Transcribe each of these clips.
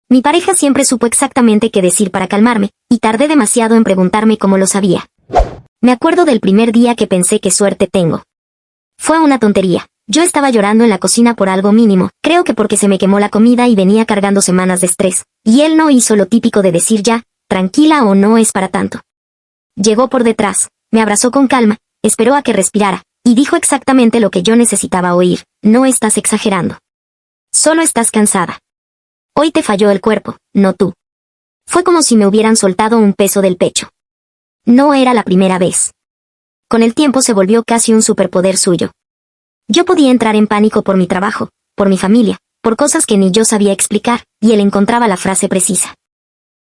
Mi pareja siempre supo exactamente qué decir para calmarme, y tardé demasiado en preguntarme cómo lo sabía. Me acuerdo del primer día que pensé qué suerte tengo. Fue una tontería. Yo estaba llorando en la cocina por algo mínimo, creo que porque se me quemó la comida y venía cargando semanas de estrés, y él no hizo lo típico de decir ya, tranquila o no es para tanto. Llegó por detrás, me abrazó con calma, esperó a que respirara, y dijo exactamente lo que yo necesitaba oír: no estás exagerando. Solo estás cansada. Hoy te falló el cuerpo, no tú. Fue como si me hubieran soltado un peso del pecho. No era la primera vez. Con el tiempo se volvió casi un superpoder suyo. Yo podía entrar en pánico por mi trabajo, por mi familia, por cosas que ni yo sabía explicar, y él encontraba la frase precisa.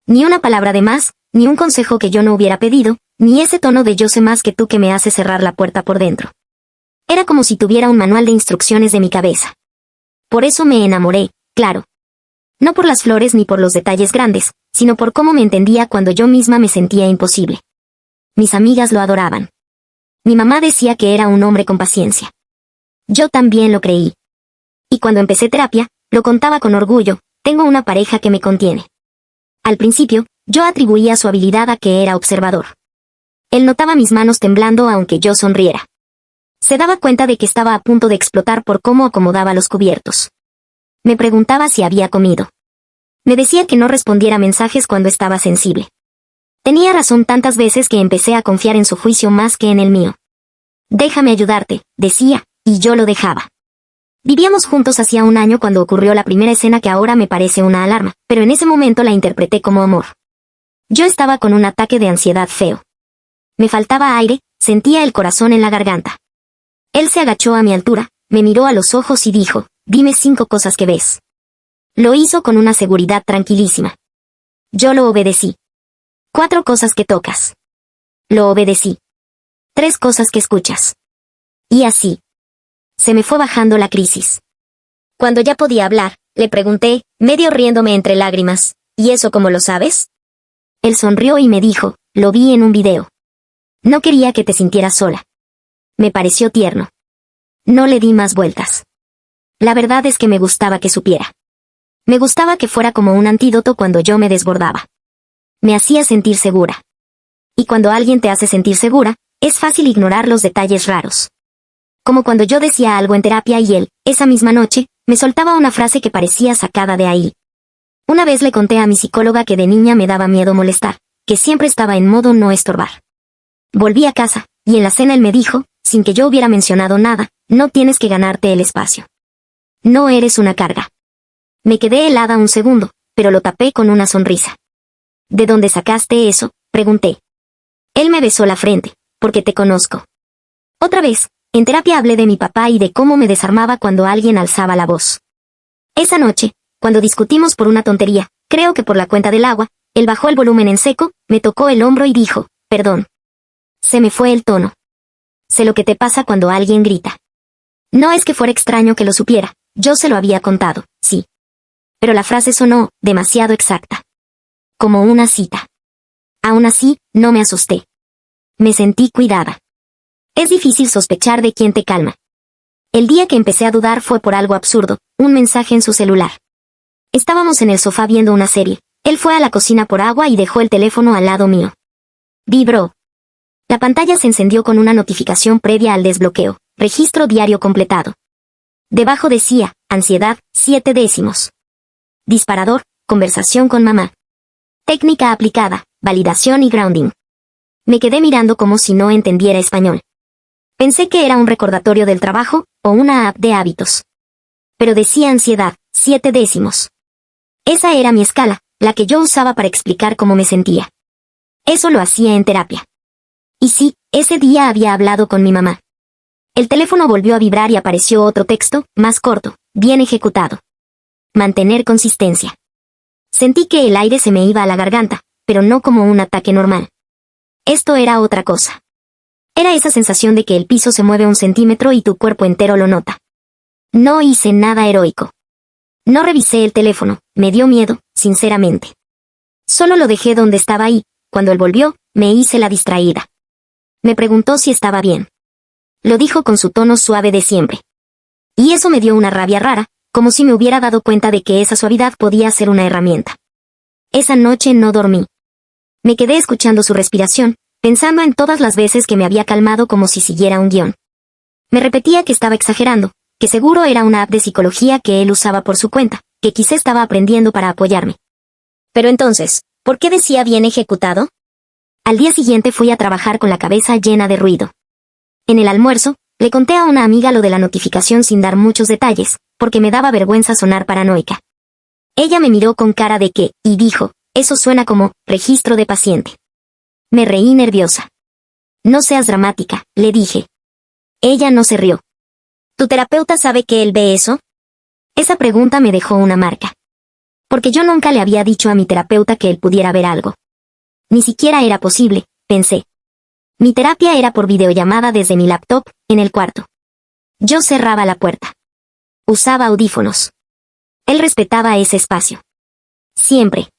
Ni una palabra de más, ni un consejo que yo no hubiera pedido, ni ese tono de yo sé más que tú que me hace cerrar la puerta por dentro. Era como si tuviera un manual de instrucciones de mi cabeza. Por eso me enamoré, claro. No por las flores ni por los detalles grandes, sino por cómo me entendía cuando yo misma me sentía imposible. Mis amigas lo adoraban. Mi mamá decía que era un hombre con paciencia. Yo también lo creí. Y cuando empecé terapia, lo contaba con orgullo: tengo una pareja que me contiene. Al principio, yo atribuía su habilidad a que era observador. Él notaba mis manos temblando aunque yo sonriera. Se daba cuenta de que estaba a punto de explotar por cómo acomodaba los cubiertos. Me preguntaba si había comido. Me decía que no respondiera mensajes cuando estaba sensible. Tenía razón tantas veces que empecé a confiar en su juicio más que en el mío. Déjame ayudarte, decía, y yo lo dejaba. Vivíamos juntos hacía un año cuando ocurrió la primera escena que ahora me parece una alarma, pero en ese momento la interpreté como amor. Yo estaba con un ataque de ansiedad feo. Me faltaba aire, sentía el corazón en la garganta. Él se agachó a mi altura, me miró a los ojos y dijo: dime 5 cosas que ves. Lo hizo con una seguridad tranquilísima. Yo lo obedecí. 4 cosas que tocas. Lo obedecí. 3 cosas que escuchas. Y así. Se me fue bajando la crisis. Cuando ya podía hablar, le pregunté, medio riéndome entre lágrimas: ¿y eso cómo lo sabes? Él sonrió y me dijo: lo vi en un video. No quería que te sintieras sola. Me pareció tierno. No le di más vueltas. La verdad es que me gustaba que supiera. Me gustaba que fuera como un antídoto cuando yo me desbordaba. Me hacía sentir segura. Y cuando alguien te hace sentir segura, es fácil ignorar los detalles raros. Como cuando yo decía algo en terapia y él, esa misma noche, me soltaba una frase que parecía sacada de ahí. Una vez le conté a mi psicóloga que de niña me daba miedo molestar, que siempre estaba en modo no estorbar. Volví a casa, y en la cena él me dijo, sin que yo hubiera mencionado nada: no tienes que ganarte el espacio. No eres una carga. Me quedé helada un segundo, pero lo tapé con una sonrisa. ¿De dónde sacaste eso?, pregunté. Él me besó la frente: porque te conozco. Otra vez, en terapia hablé de mi papá y de cómo me desarmaba cuando alguien alzaba la voz. Esa noche, cuando discutimos por una tontería, creo que por la cuenta del agua, él bajó el volumen en seco, me tocó el hombro y dijo: perdón. Se me fue el tono. Sé lo que te pasa cuando alguien grita. No es que fuera extraño que lo supiera, yo se lo había contado, sí. Pero la frase sonó demasiado exacta. Como una cita. Aún así, no me asusté. Me sentí cuidada. Es difícil sospechar de quién te calma. El día que empecé a dudar fue por algo absurdo: un mensaje en su celular. Estábamos en el sofá viendo una serie. Él fue a la cocina por agua y dejó el teléfono al lado mío. Vibró. La pantalla se encendió con una notificación previa al desbloqueo: registro diario completado. Debajo decía: ansiedad, 7 décimos. Disparador: conversación con mamá. Técnica aplicada: validación y grounding. Me quedé mirando como si no entendiera español. Pensé que era un recordatorio del trabajo, o una app de hábitos. Pero decía ansiedad, 7 décimos. Esa era mi escala, la que yo usaba para explicar cómo me sentía. Eso lo hacía en terapia. Y sí, ese día había hablado con mi mamá. El teléfono volvió a vibrar y apareció otro texto, más corto, bien ejecutado. Mantener consistencia. Sentí que el aire se me iba a la garganta, pero no como un ataque normal. Esto era otra cosa. Era esa sensación de que el piso se mueve 1 centímetro y tu cuerpo entero lo nota. No hice nada heroico. No revisé el teléfono, me dio miedo, sinceramente. Solo lo dejé donde estaba y, cuando él volvió, me hice la distraída. Me preguntó si estaba bien. Lo dijo con su tono suave de siempre. Y eso me dio una rabia rara, como si me hubiera dado cuenta de que esa suavidad podía ser una herramienta. Esa noche no dormí. Me quedé escuchando su respiración, pensando en todas las veces que me había calmado como si siguiera un guión. Me repetía que estaba exagerando, que seguro era una app de psicología que él usaba por su cuenta, que quizá estaba aprendiendo para apoyarme. Pero entonces, ¿por qué decía bien ejecutado? Al día siguiente fui a trabajar con la cabeza llena de ruido. En el almuerzo, le conté a una amiga lo de la notificación sin dar muchos detalles, porque me daba vergüenza sonar paranoica. Ella me miró con cara de qué, y dijo, eso suena como registro de paciente. Me reí nerviosa. No seas dramática, le dije. Ella no se rió. ¿Tu terapeuta sabe que él ve eso? Esa pregunta me dejó una marca. Porque yo nunca le había dicho a mi terapeuta que él pudiera ver algo. Ni siquiera era posible, pensé. Mi terapia era por videollamada desde mi laptop, en el cuarto. Yo cerraba la puerta. Usaba audífonos. Él respetaba ese espacio. Siempre.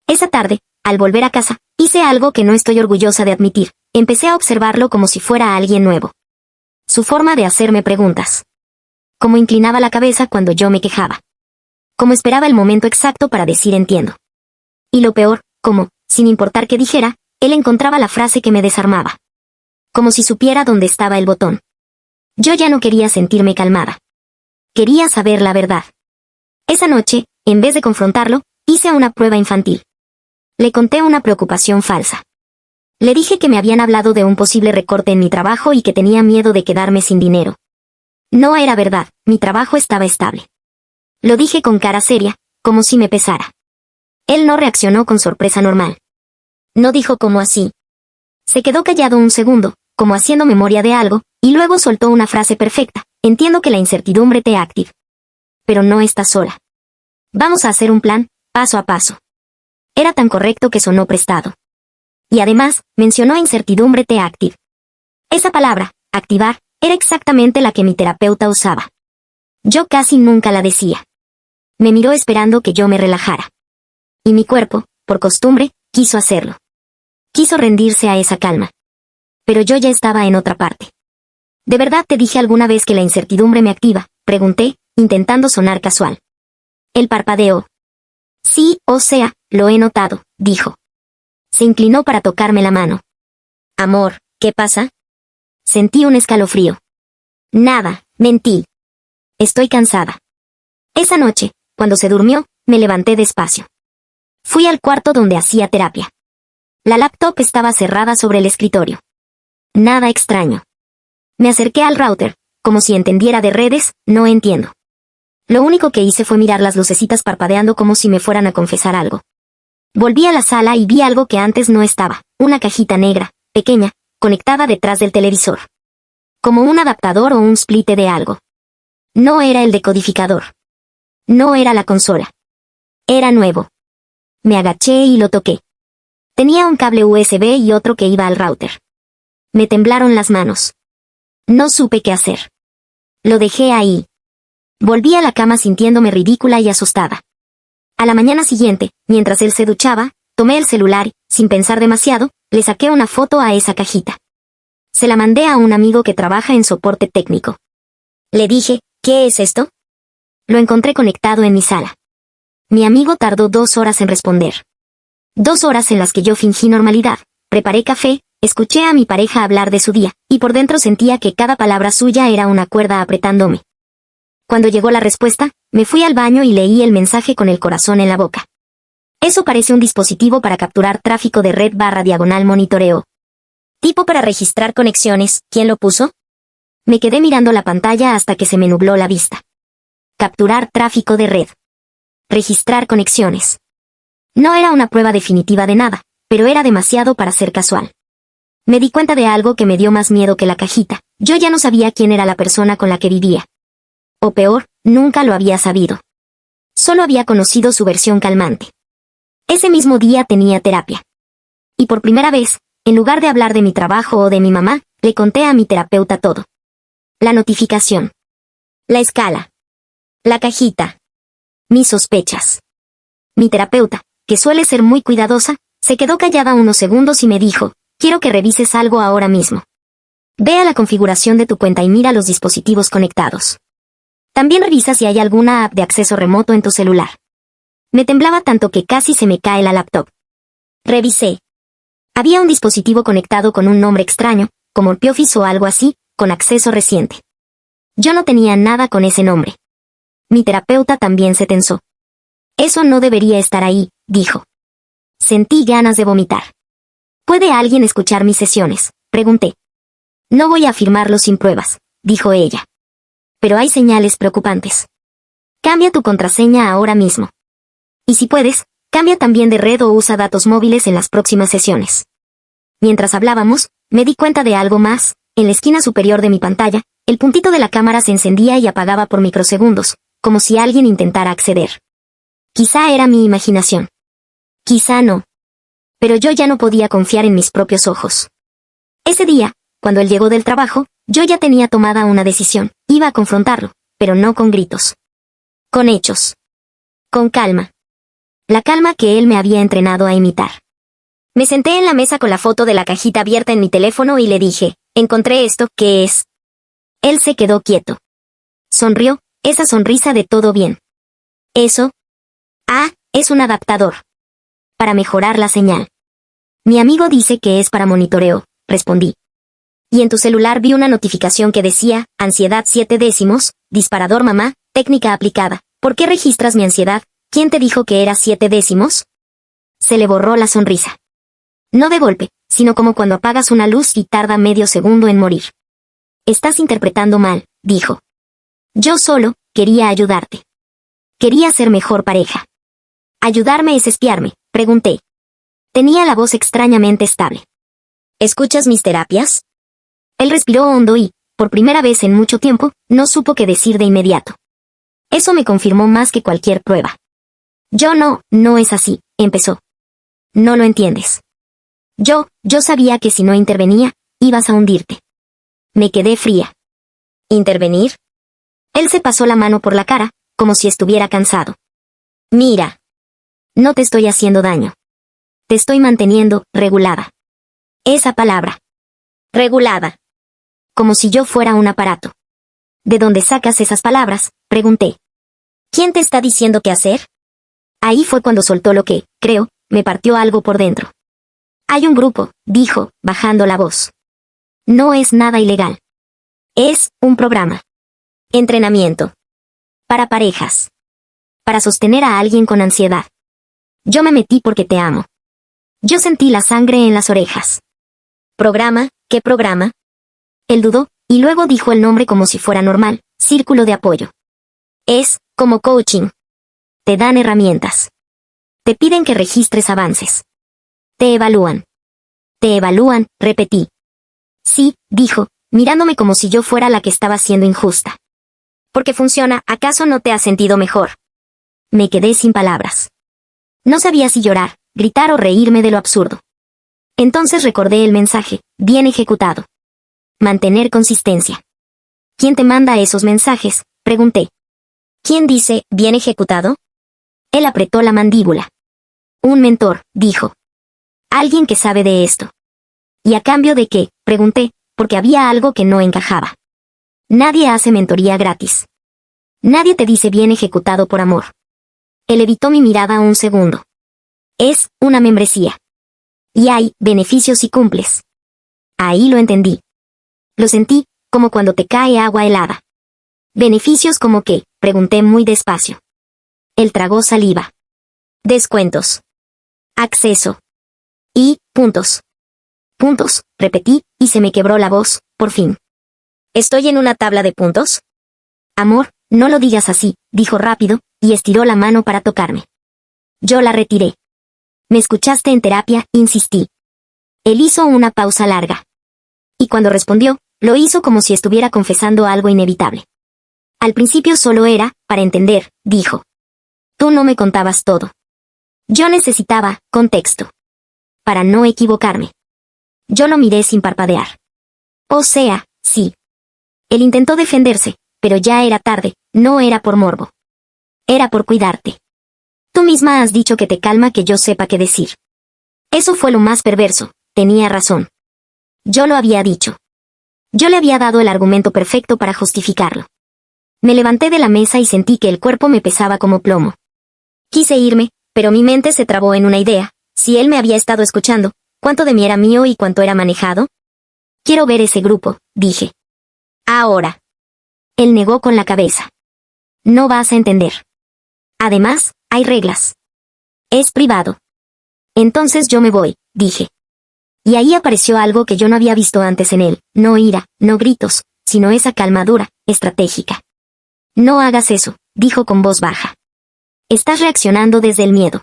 Esa tarde, al volver a casa, hice algo que no estoy orgullosa de admitir. Empecé a observarlo como si fuera alguien nuevo. Su forma de hacerme preguntas. Cómo inclinaba la cabeza cuando yo me quejaba. Cómo esperaba el momento exacto para decir entiendo. Y lo peor, cómo, sin importar qué dijera, él encontraba la frase que me desarmaba. Como si supiera dónde estaba el botón. Yo ya no quería sentirme calmada. Quería saber la verdad. Esa noche, en vez de confrontarlo, hice una prueba infantil. Le conté una preocupación falsa. Le dije que me habían hablado de un posible recorte en mi trabajo y que tenía miedo de quedarme sin dinero. No era verdad, mi trabajo estaba estable. Lo dije con cara seria, como si me pesara. Él no reaccionó con sorpresa normal. No dijo como así. Se quedó callado un segundo, como haciendo memoria de algo, y luego soltó una frase perfecta. Entiendo que la incertidumbre te active. Pero no estás sola. Vamos a hacer un plan, paso a paso. Era tan correcto que sonó prestado. Y además, mencionó incertidumbre te active. Esa palabra, activar, era exactamente la que mi terapeuta usaba. Yo casi nunca la decía. Me miró esperando que yo me relajara. Y mi cuerpo, por costumbre, quiso hacerlo. Quiso rendirse a esa calma. Pero yo ya estaba en otra parte. ¿De verdad te dije alguna vez que la incertidumbre me activa?, pregunté, intentando sonar casual. Él parpadeó. Sí, o sea, lo he notado, dijo. Se inclinó para tocarme la mano. Amor, ¿qué pasa? Sentí un escalofrío. Nada, mentí. Estoy cansada. Esa noche, cuando se durmió, me levanté despacio. Fui al cuarto donde hacía terapia. La laptop estaba cerrada sobre el escritorio. Nada extraño. Me acerqué al router, como si entendiera de redes, no entiendo. Lo único que hice fue mirar las lucecitas parpadeando como si me fueran a confesar algo. Volví a la sala y vi algo que antes no estaba, una cajita negra, pequeña, conectada detrás del televisor. Como un adaptador o un splitter de algo. No era el decodificador. No era la consola. Era nuevo. Me agaché y lo toqué. Tenía un cable USB y otro que iba al router. Me temblaron las manos. No supe qué hacer. Lo dejé ahí. Volví a la cama sintiéndome ridícula y asustada. A la mañana siguiente, mientras él se duchaba, tomé el celular y, sin pensar demasiado, le saqué una foto a esa cajita. Se la mandé a un amigo que trabaja en soporte técnico. Le dije, ¿qué es esto? Lo encontré conectado en mi sala. Mi amigo tardó 2 horas en responder. 2 horas en las que yo fingí normalidad, preparé café, escuché a mi pareja hablar de su día, y por dentro sentía que cada palabra suya era una cuerda apretándome. Cuando llegó la respuesta, me fui al baño y leí el mensaje con el corazón en la boca. Eso parece un dispositivo para capturar tráfico de red / monitoreo. Tipo para registrar conexiones, ¿quién lo puso? Me quedé mirando la pantalla hasta que se me nubló la vista. Capturar tráfico de red. Registrar conexiones. No era una prueba definitiva de nada, pero era demasiado para ser casual. Me di cuenta de algo que me dio más miedo que la cajita. Yo ya no sabía quién era la persona con la que vivía. O peor, nunca lo había sabido. Solo había conocido su versión calmante. Ese mismo día tenía terapia. Y por primera vez, en lugar de hablar de mi trabajo o de mi mamá, le conté a mi terapeuta todo. La notificación. La escala. La cajita. Mis sospechas. Mi terapeuta, que suele ser muy cuidadosa, se quedó callada unos segundos y me dijo, quiero que revises algo ahora mismo. Ve a la configuración de tu cuenta y mira los dispositivos conectados. También revisa si hay alguna app de acceso remoto en tu celular. Me temblaba tanto que casi se me cae la laptop. Revisé. Había un dispositivo conectado con un nombre extraño, como Pioffice o algo así, con acceso reciente. Yo no tenía nada con ese nombre. Mi terapeuta también se tensó. Eso no debería estar ahí, dijo. Sentí ganas de vomitar. ¿Puede alguien escuchar mis sesiones?, pregunté. No voy a afirmarlo sin pruebas, dijo ella. Pero hay señales preocupantes. Cambia tu contraseña ahora mismo. Y si puedes, cambia también de red o usa datos móviles en las próximas sesiones. Mientras hablábamos, me di cuenta de algo más. En la esquina superior de mi pantalla, el puntito de la cámara se encendía y apagaba por microsegundos, como si alguien intentara acceder. Quizá era mi imaginación. Quizá no. Pero yo ya no podía confiar en mis propios ojos. Ese día, cuando él llegó del trabajo, yo ya tenía tomada una decisión. Iba a confrontarlo, pero no con gritos. Con hechos. Con calma. La calma que él me había entrenado a imitar. Me senté en la mesa con la foto de la cajita abierta en mi teléfono y le dije, encontré esto, ¿qué es? Él se quedó quieto. Sonrió, esa sonrisa de todo bien. ¿Eso? Ah, es un adaptador. Para mejorar la señal. Mi amigo dice que es para monitoreo, respondí. Y en tu celular vi una notificación que decía, ansiedad 7 décimos, disparador mamá, técnica aplicada. ¿Por qué registras mi ansiedad? ¿Quién te dijo que era 7 décimos? Se le borró la sonrisa. No de golpe, sino como cuando apagas una luz y tarda medio segundo en morir. Estás interpretando mal, dijo. Yo solo quería ayudarte. Quería ser mejor pareja. ¿Ayudarme es espiarme?, pregunté. Tenía la voz extrañamente estable. ¿Escuchas mis terapias? Él respiró hondo y, por primera vez en mucho tiempo, no supo qué decir de inmediato. Eso me confirmó más que cualquier prueba. No es así, empezó. No lo entiendes. Yo sabía que si no intervenía, ibas a hundirte. Me quedé fría. ¿Intervenir? Él se pasó la mano por la cara, como si estuviera cansado. Mira. No te estoy haciendo daño. Te estoy manteniendo regulada. Esa palabra. Regulada. Como si yo fuera un aparato. ¿De dónde sacas esas palabras?, pregunté. ¿Quién te está diciendo qué hacer? Ahí fue cuando soltó lo que, creo, me partió algo por dentro. Hay un grupo, dijo, bajando la voz. No es nada ilegal. Es un programa. Entrenamiento. Para parejas. Para sostener a alguien con ansiedad. Yo me metí porque te amo. Yo sentí la sangre en las orejas. ¿Programa? ¿Qué programa? Él dudó, y luego dijo el nombre como si fuera normal, Círculo de Apoyo. Es, como coaching. Te dan herramientas. Te piden que registres avances. Te evalúan. Te evalúan, repetí. Sí, dijo, mirándome como si yo fuera la que estaba siendo injusta. Porque funciona, ¿acaso no te has sentido mejor? Me quedé sin palabras. No sabía si llorar, gritar o reírme de lo absurdo. Entonces recordé el mensaje, bien ejecutado. Mantener consistencia. ¿Quién te manda esos mensajes?, pregunté. ¿Quién dice, bien ejecutado? Él apretó la mandíbula. Un mentor, dijo. Alguien que sabe de esto. ¿Y a cambio de qué?, pregunté, porque había algo que no encajaba. Nadie hace mentoría gratis. Nadie te dice bien ejecutado por amor. Él evitó mi mirada un segundo. Es una membresía. Y hay beneficios si cumples. Ahí lo entendí. Lo sentí, como cuando te cae agua helada. ¿Beneficios como qué?, pregunté muy despacio. Él tragó saliva. Descuentos. Acceso. Y, puntos. Puntos, repetí, y se me quebró la voz, por fin. ¿Estoy en una tabla de puntos? Amor, no lo digas así, dijo rápido, y estiró la mano para tocarme. Yo la retiré. ¿Me escuchaste en terapia?, insistí. Él hizo una pausa larga. Y cuando respondió, lo hizo como si estuviera confesando algo inevitable. Al principio solo era, para entender, dijo. Tú no me contabas todo. Yo necesitaba contexto. Para no equivocarme. Yo lo miré sin parpadear. O sea, sí. Él intentó defenderse, pero ya era tarde, no era por morbo. Era por cuidarte. Tú misma has dicho que te calma que yo sepa qué decir. Eso fue lo más perverso, tenía razón. Yo lo había dicho. Yo le había dado el argumento perfecto para justificarlo. Me levanté de la mesa y sentí que el cuerpo me pesaba como plomo. Quise irme, pero mi mente se trabó en una idea. Si él me había estado escuchando, ¿cuánto de mí era mío y cuánto era manejado? Quiero ver ese grupo, dije. Ahora. Él negó con la cabeza. No vas a entender. Además, hay reglas. Es privado. Entonces yo me voy, dije. Y ahí apareció algo que yo no había visto antes en él, no ira, no gritos, sino esa calma dura, estratégica. No hagas eso, dijo con voz baja. Estás reaccionando desde el miedo.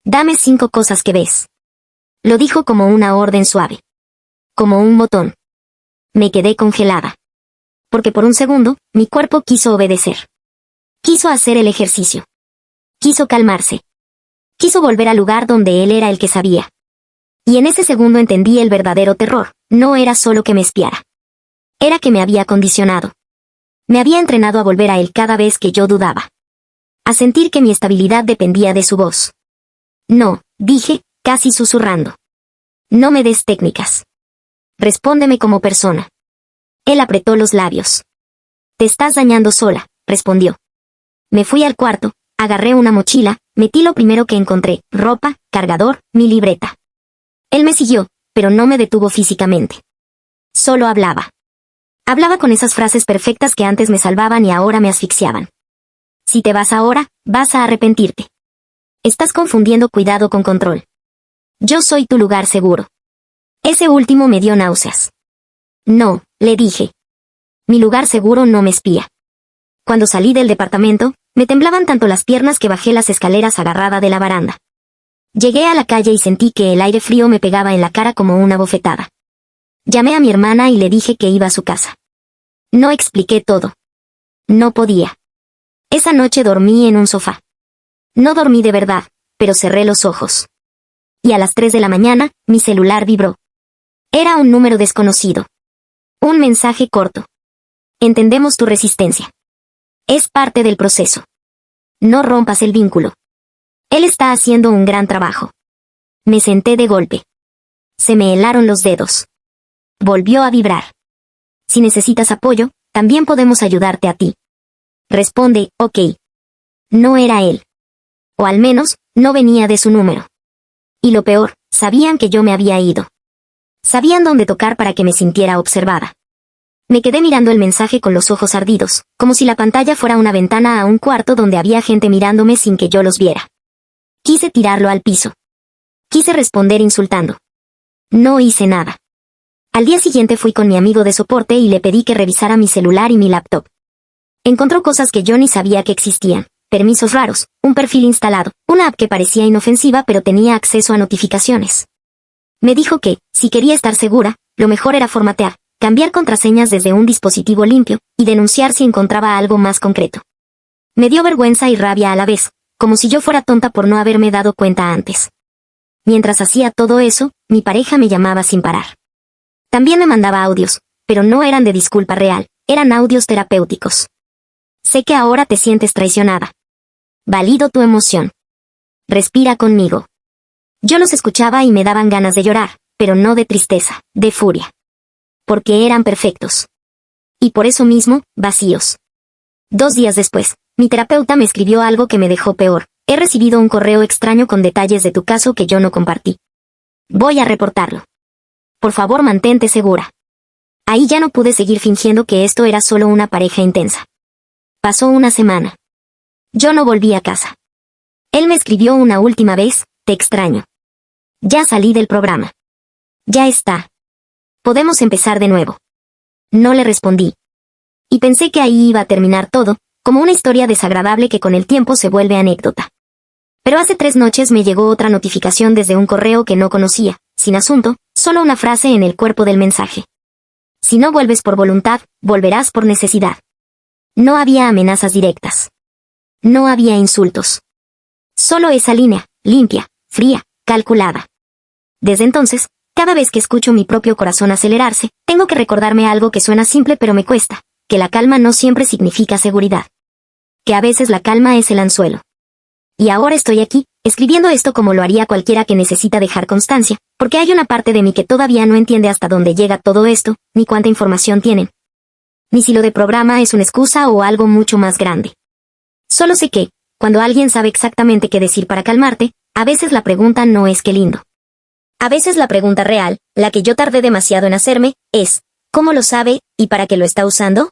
Dame 5 cosas que ves. Lo dijo como una orden suave. Como un botón. Me quedé congelada. Porque por un segundo, mi cuerpo quiso obedecer. Quiso hacer el ejercicio. Quiso calmarse. Quiso volver al lugar donde él era el que sabía. Y en ese segundo entendí el verdadero terror. No era solo que me espiara. Era que me había condicionado. Me había entrenado a volver a él cada vez que yo dudaba. A sentir que mi estabilidad dependía de su voz. No, dije, casi susurrando. No me des técnicas. Respóndeme como persona. Él apretó los labios. Te estás dañando sola, respondió. Me fui al cuarto, agarré una mochila, metí lo primero que encontré, ropa, cargador, mi libreta. Él me siguió, pero no me detuvo físicamente. Solo hablaba. Hablaba con esas frases perfectas que antes me salvaban y ahora me asfixiaban. Si te vas ahora, vas a arrepentirte. Estás confundiendo cuidado con control. Yo soy tu lugar seguro. Ese último me dio náuseas. No, le dije. Mi lugar seguro no me espía. Cuando salí del departamento, me temblaban tanto las piernas que bajé las escaleras agarrada de la baranda. Llegué a la calle y sentí que el aire frío me pegaba en la cara como una bofetada. Llamé a mi hermana y le dije que iba a su casa. No expliqué todo. No podía. Esa noche dormí en un sofá. No dormí de verdad, pero cerré los ojos. Y a las 3 de la mañana, mi celular vibró. Era un número desconocido. Un mensaje corto. Entendemos tu resistencia. Es parte del proceso. No rompas el vínculo. Él está haciendo un gran trabajo. Me senté de golpe. Se me helaron los dedos. Volvió a vibrar. Si necesitas apoyo, también podemos ayudarte a ti. Responde, ok. No era él. O al menos, no venía de su número. Y lo peor, sabían que yo me había ido. Sabían dónde tocar para que me sintiera observada. Me quedé mirando el mensaje con los ojos ardidos, como si la pantalla fuera una ventana a un cuarto donde había gente mirándome sin que yo los viera. Quise tirarlo al piso. Quise responder insultando. No hice nada. Al día siguiente fui con mi amigo de soporte y le pedí que revisara mi celular y mi laptop. Encontró cosas que yo ni sabía que existían. Permisos raros, un perfil instalado, una app que parecía inofensiva pero tenía acceso a notificaciones. Me dijo que, si quería estar segura, lo mejor era formatear, cambiar contraseñas desde un dispositivo limpio, y denunciar si encontraba algo más concreto. Me dio vergüenza y rabia a la vez, como si yo fuera tonta por no haberme dado cuenta antes. Mientras hacía todo eso, mi pareja me llamaba sin parar. También me mandaba audios, pero no eran de disculpa real, eran audios terapéuticos. Sé que ahora te sientes traicionada. Valido tu emoción. Respira conmigo. Yo los escuchaba y me daban ganas de llorar, pero no de tristeza, de furia. Porque eran perfectos. Y por eso mismo, vacíos. 2 días después, mi terapeuta me escribió algo que me dejó peor. He recibido un correo extraño con detalles de tu caso que yo no compartí. Voy a reportarlo. Por favor, mantente segura. Ahí ya no pude seguir fingiendo que esto era solo una pareja intensa. Pasó una semana. Yo no volví a casa. Él me escribió una última vez, te extraño. Ya salí del programa. Ya está. Podemos empezar de nuevo. No le respondí. Y pensé que ahí iba a terminar todo, como una historia desagradable que con el tiempo se vuelve anécdota. Pero hace 3 noches me llegó otra notificación desde un correo que no conocía, sin asunto, solo una frase en el cuerpo del mensaje. Si no vuelves por voluntad, volverás por necesidad. No había amenazas directas. No había insultos. Solo esa línea, limpia, fría, calculada. Desde entonces, cada vez que escucho mi propio corazón acelerarse, tengo que recordarme algo que suena simple pero me cuesta, que la calma no siempre significa seguridad. Que a veces la calma es el anzuelo. Y ahora estoy aquí, escribiendo esto como lo haría cualquiera que necesita dejar constancia, porque hay una parte de mí que todavía no entiende hasta dónde llega todo esto, ni cuánta información tienen. ni si lo de programa es una excusa o algo mucho más grande. Solo sé que, cuando alguien sabe exactamente qué decir para calmarte, a veces la pregunta no es qué lindo. A veces la pregunta real, la que yo tardé demasiado en hacerme, es, ¿cómo lo sabe y para qué lo está usando?